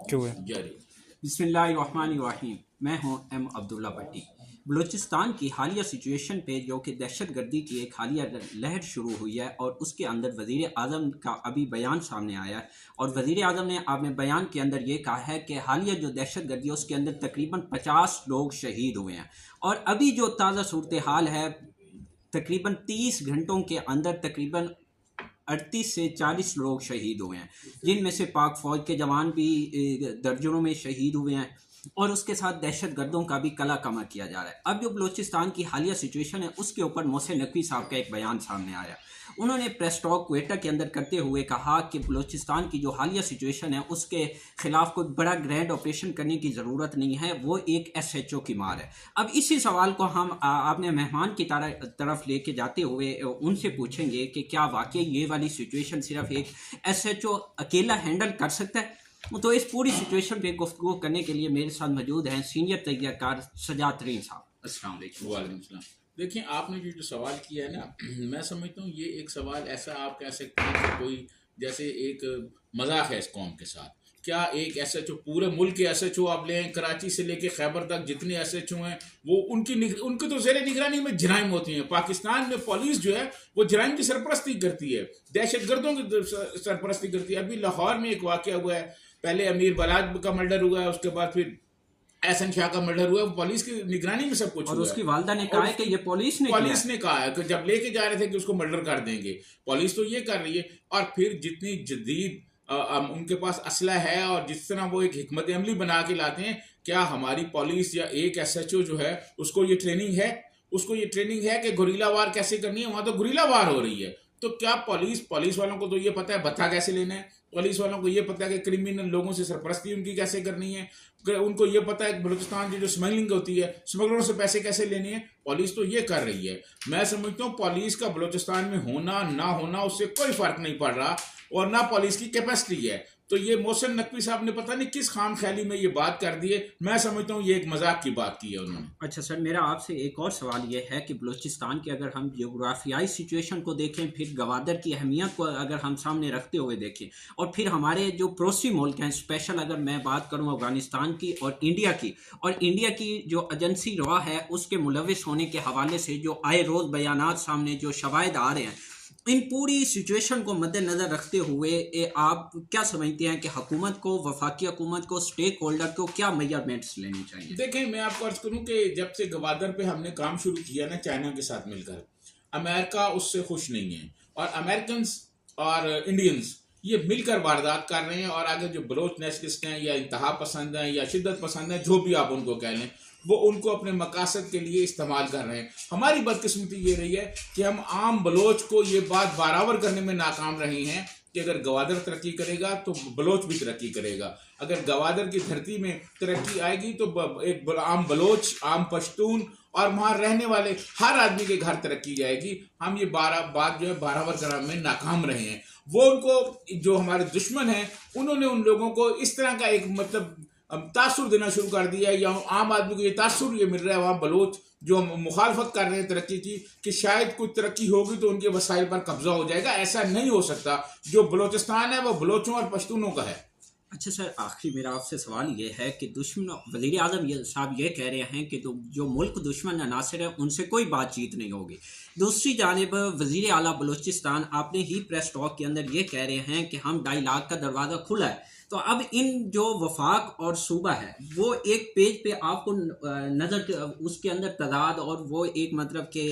क्यों है? जारी। बिस्मिल्लाहिर्रहमानिर्रहीम। मैं हूं एम अब्दुल्ला भट्टी। बलूचिस्तान की हालिया सिचुएशन पे जो कि दहशत गर्दी की एक हालिया लहर शुरू हुई है और उसके अंदर वज़ीर आज़म का अभी बयान सामने आया है और वज़ीर आज़म ने अपने बयान के अंदर ये कहा है कि हालिया जो दहशत गर्दी है उसके अंदर तकरीबन 50 लोग शहीद हुए हैं और अभी जो ताज़ा सूरत हाल है तकरीबन 30 घंटों के अंदर तकरीबन 38 से 40 लोग शहीद हुए हैं, जिनमें से पाक फ़ौज के जवान भी दर्जनों में शहीद हुए हैं और उसके साथ दहशत गर्दों का भी कला कमा किया जा रहा है। अब जो बलूचिस्तान की हालिया सिचुएशन है उसके ऊपर मोहसिन नकवी साहब का एक बयान सामने आया। उन्होंने प्रेस टॉक क्वेटा के अंदर करते हुए कहा कि बलूचिस्तान की जो हालिया सिचुएशन है उसके खिलाफ कोई बड़ा ग्रैंड ऑपरेशन करने की ज़रूरत नहीं है, वो एक SHO की मार है। अब इसी सवाल को हम अपने मेहमान की तरफ लेके जाते हुए उनसे पूछेंगे कि क्या वाकई ये वाली सिचुएशन सिर्फ एक SHO अकेला हैंडल कर सकता है। तो इस पूरी सिचुएशन पे गुफ्तगू करने के लिए मेरे साथ मौजूद हैं सीनियर तजज़ियाकार सजाद तरीन साहब। अस्सलाम वालेकुम। वालेकुम सलाम। देखिए, आपने जो सवाल किया है ना, मैं समझता हूँ ये एक सवाल ऐसा आप कह सकते हैं कि कोई जैसे एक मजाक है इस कौम के साथ। क्या एक SHO पूरे मुल्क के SHO आप लें, कराची से लेके खैबर तक जितने SHO हैं वो उनकी तो ज़ेरे निगरानी में जराइम होती हैं। पाकिस्तान में पुलिस जो है वो जराइम की सरपरस्ती करती है, दहशत गर्दों की सरपरस्ती करती है। अभी लाहौर में एक वाक़या हुआ है, पहले अमीर बलाद का मर्डर हुआ है, उसके बाद फिर एहसन शाह का मर्डर हुआ, पुलिस की निगरानी में सब कुछ और हुआ उसकी है। वालदा ने कहा है कि ये पुलिस ने कहा है कि जब लेके जा रहे थे कि उसको मर्डर कर देंगे, पुलिस तो ये कर रही है। और फिर जितनी जदीद उनके पास असला है और जिस तरह वो एक हिकमत अमली बना के लाते हैं, क्या हमारी पुलिस या एक SHO जो है उसको ये ट्रेनिंग है? उसको ये ट्रेनिंग है कि गुरीला वार कैसे करनी है? वहां तो गुरीला वार हो रही है। तो क्या पुलिस वालों को तो ये पता है भत्ता कैसे लेना है, पुलिस वालों को ये पता है कि क्रिमिनल लोगों से सरपरस्ती उनकी कैसे करनी है, उनको ये पता है कि बलूचिस्तान की जो स्मगलिंग होती है, स्मगलरों से पैसे कैसे लेने हैं, पुलिस तो ये कर रही है। मैं समझता हूँ पुलिस का बलूचिस्तान में होना ना होना उससे कोई फर्क नहीं पड़ रहा और ना पुलिस की कैपेसिटी है। तो ये मोहसिन नकवी साहब ने पता नहीं किस खाम ख्याली में ये बात कर दी है। मैं समझता हूँ ये एक मजाक की बात की है उन्होंने। अच्छा सर, मेरा आपसे एक और सवाल ये है कि बलूचिस्तान की अगर हम जोग्राफियाई सिचुएशन को देखें, फिर गवादर की अहमियत को अगर हम सामने रखते हुए देखें और फिर हमारे जो पड़ोसी मुल्क हैं, स्पेशल अगर मैं बात करूं अफगानिस्तान की और इंडिया की जो एजेंसी रहा है उसके मुलविस होने के हवाले से जो आए रोज़ बयानात सामने जो शवाहिद आ रहे हैं, इन पूरी सिचुएशन को मद्देनज़र रखते हुए आप क्या समझते हैं कि हुकूमत को, वफाकी हुकूमत को, स्टेक होल्डर को क्या मेजरमेंट्स लेने चाहिए? देखें, मैं आपको अर्ज करूं कि जब से गवादर पे हमने काम शुरू किया ना चाइना के साथ मिलकर, अमेरिका उससे खुश नहीं है और अमेरिकन और इंडियंस ये मिलकर वारदात कर रहे हैं। और आगे जो बलोच नेशनलिस्ट हैं या इंतहा पसंद हैं या शिद्दत पसंद हैं, जो भी आप उनको कह लें, वो उनको अपने मकासद के लिए इस्तेमाल कर रहे हैं। हमारी बदकिस्मती ये रही है कि हम आम बलोच को ये बात बराबर करने में नाकाम रहे हैं कि अगर गवादर तरक्की करेगा तो बलोच भी तरक्की करेगा। अगर गवादर की धरती में तरक्की आएगी तो एक आम बलोच, आम पश्तून और वहाँ रहने वाले हर आदमी के घर तरक्की जाएगी। हम ये बात जो है बराबर कराने में नाकाम रहे हैं। वो उनको जो हमारे दुश्मन हैं उन्होंने उन लोगों को इस तरह का एक मतलब तासुर देना शुरू कर दिया है, या आम आदमी को ये तासुर ये मिल रहा है वहाँ बलोच जो मुखालफत कर रहे हैं तरक्की की कि शायद कुछ तरक्की होगी तो उनके वसाइल पर कब्जा हो जाएगा। ऐसा नहीं हो सकता। जो बलोचिस्तान है वो बलोचों और पश्तूनों का है। अच्छा सर, आखिरी मेरा आपसे सवाल ये है कि वज़ीर आज़म साहब ये कह रहे हैं कि जो मुल्क दुश्मन अनासर है उनसे कोई बातचीत नहीं होगी। दूसरी जानिब वज़ीर आला बलूचिस्तान आपने ही प्रेस टॉक के अंदर ये कह रहे हैं कि हम डायलाग का दरवाज़ा खुला है। तो अब इन जो वफाक और सूबा है वो एक पेज पे आपको नज़र उसके अंदर तदाद और वो एक मतलब के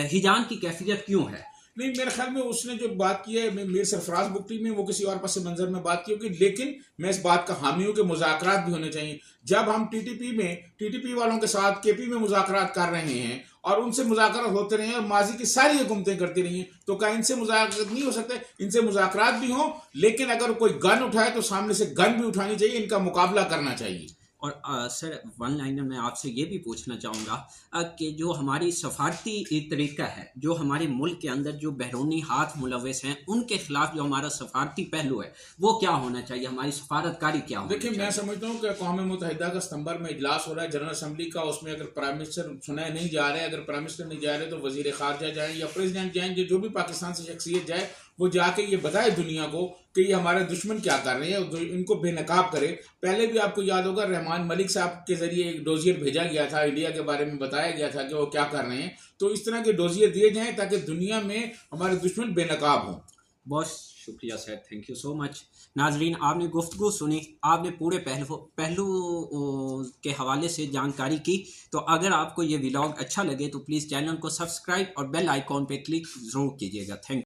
हिजान की कैफियत क्यों है? नहीं, मेरे ख्याल में उसने जो बात की है मीर सरफराज बुकटी में वो किसी और पस मंजर में बात की होगी, लेकिन मैं इस बात का हामी हूं कि मुज़ाकरात भी होने चाहिए। जब हम टीटीपी वालों के साथ KP में मुज़ाकरात कर रहे हैं और उनसे मुज़ाकरात होते रहे और माजी की सारी हुकूमतें करती रही हैं, तो क्या इनसे मुज़ाकरात नहीं हो सकते? इनसे मुज़ाकरात भी हों, लेकिन अगर कोई गन उठाए तो सामने से गन भी उठानी चाहिए, इनका मुकाबला करना चाहिए। और सर वन लाइनर मैं आपसे ये भी पूछना चाहूँगा कि जो हमारी सफारती तरीका है, जो हमारे मुल्क के अंदर जो बैरूनी हाथ मुलविस हैं उनके खिलाफ जो हमारा सफारती पहलू है वो क्या होना चाहिए, हमारी सफारतकारी क्या होनी चाहिए? देखिए, मैं समझता हूँ कि अक़वाम मुत्तहिदा का सितंबर में इजलास हो रहा है जनरल असम्बली का। उसमें अगर प्राइम मिनिस्टर सुनाए नहीं जा रहे, अगर प्राइम मिनिस्टर नहीं जा रहे तो वजीर खारजा जाए या प्रेसिडेंट जाए, जो भी पाकिस्तान से शख्सियत जाए, वो जाके ये बताए दुनिया को कि ये हमारे दुश्मन क्या कर रहे हैं, इनको बेनकाब करे। पहले भी आपको याद होगा रहमान मलिक साहब के जरिए एक डोजियर भेजा गया था, इंडिया के बारे में बताया गया था कि वो क्या कर रहे हैं। तो इस तरह के डोजियर दिए जाएं ताकि दुनिया में हमारे दुश्मन बेनकाब हों। बहुत शुक्रिया sir, thank you so much. नाजरीन, आपने गुफ्तगू सुनी, आपने पूरे पहलू के हवाले से जानकारी की। तो अगर आपको ये व्लॉग अच्छा लगे तो प्लीज़ चैनल को सब्सक्राइब और बेल आइकॉन पे क्लिक ज़रूर कीजिएगा। थैंक